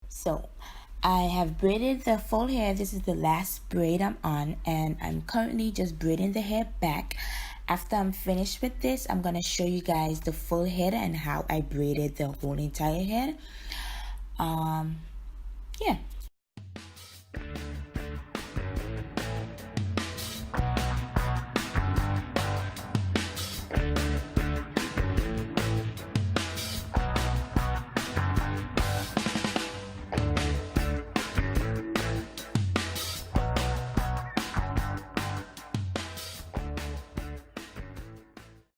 So I have braided the full hair. This is the last braid I'm on, and I'm currently just braiding the hair back. After I'm finished with this, I'm gonna show you guys the full head and how I braided the whole entire head. Yeah.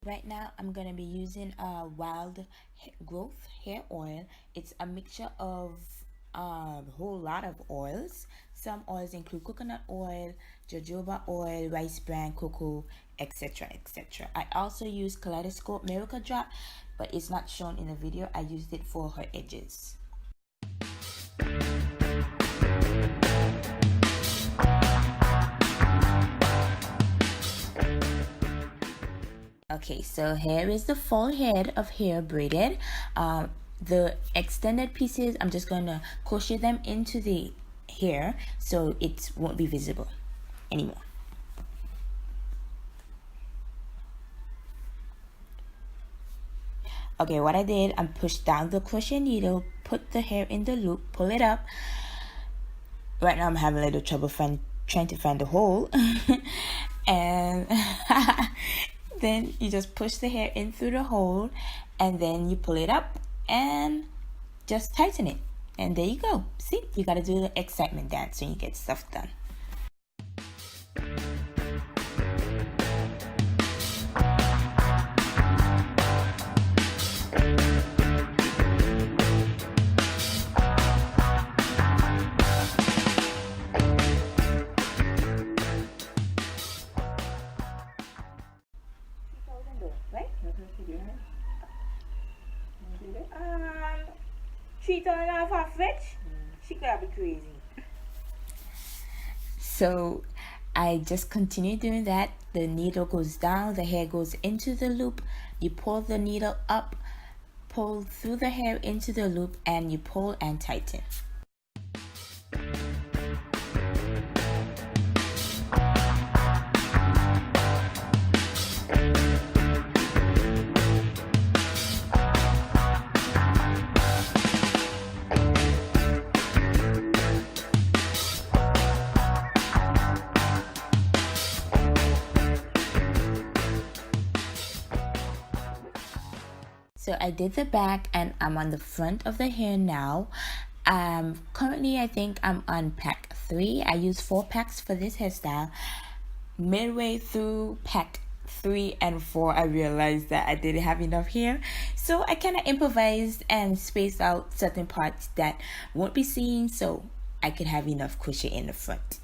Right now, I'm going to be using a wild growth hair oil. It's a mixture of a whole lot of oils. Some oils include coconut oil, jojoba oil, rice bran, cocoa, etc, etc. I also use Kaleidoscope Miracle Drop, but it's not shown in the video. I used it for her edges. Okay, so here is the full head of hair braided. The extended pieces, I'm just going to crochet them into the hair so it won't be visible anymore. Okay, what I did, I pushed down the crochet needle, put the hair in the loop, pull it up. Right now I'm having a little trouble trying to find the hole. And then you just push the hair in through the hole, and then you pull it up and just tighten it, and there you go. See, you got to do the excitement dance when you get stuff done. She gotta be crazy. So I just continue doing that. The needle goes down, the hair goes into the loop, you pull the needle up, pull through the hair into the loop, and you pull and tighten. So I did the back and I'm on the front of the hair now. Currently I think I'm on pack 3. I used 4 packs for this hairstyle. Midway through pack 3 and 4, I realized that I didn't have enough hair. So I kind of improvised and spaced out certain parts that won't be seen so I could have enough crochet in the front.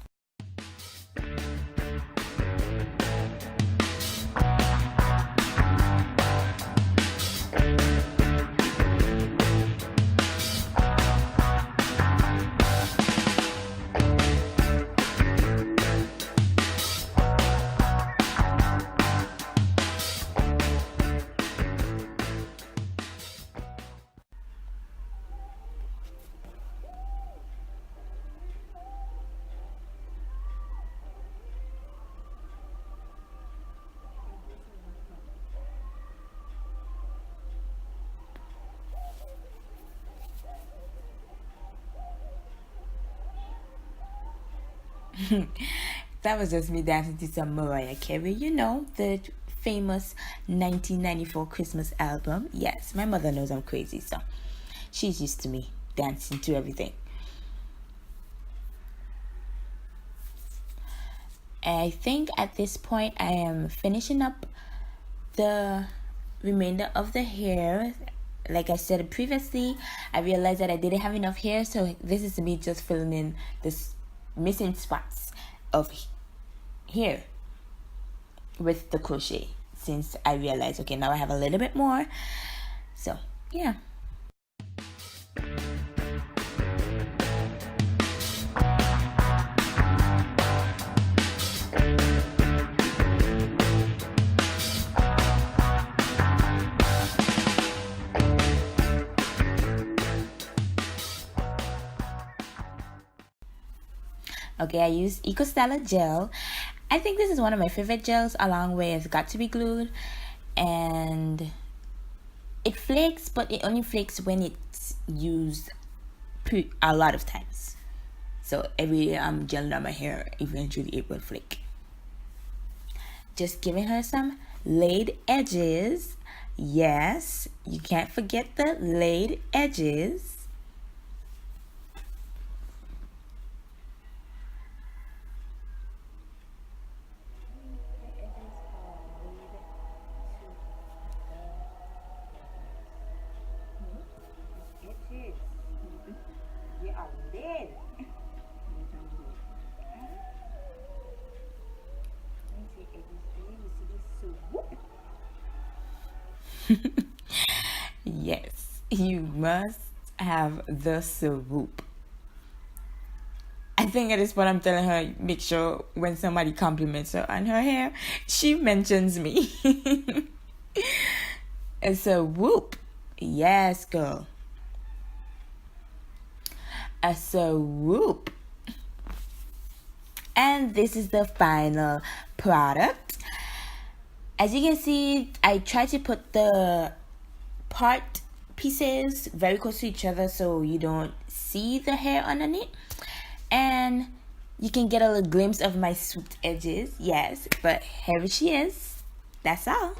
That was just me dancing to some Mariah Carey, you know, the famous 1994 Christmas album. Yes, my mother knows I'm crazy, so she's used to me dancing to everything. I think at this point I am finishing up the remainder of the hair. Like I said previously, I realized that I didn't have enough hair, so this is me just filling in this missing spots of hair with the crochet, since I realized, okay, now I have a little bit more. So yeah. Okay, I use Eco Styler gel. I think this is one of my favorite gels, along with Got to Be Glued, and it flakes, but it only flakes when it's used a lot of times. So every day I'm gelling on my hair, eventually it will flake. Just giving her some laid edges. Yes, you can't forget the laid edges. Yes, you must have the swoop. I think at this point I'm telling her, make sure when somebody compliments her on her hair, she mentions me. It's a whoop. Yes, girl. A swoop. And this is the final product. As you can see, I tried to put the part pieces very close to each other so you don't see the hair underneath, and you can get a little glimpse of my swooped edges. Yes, but here she is. That's all.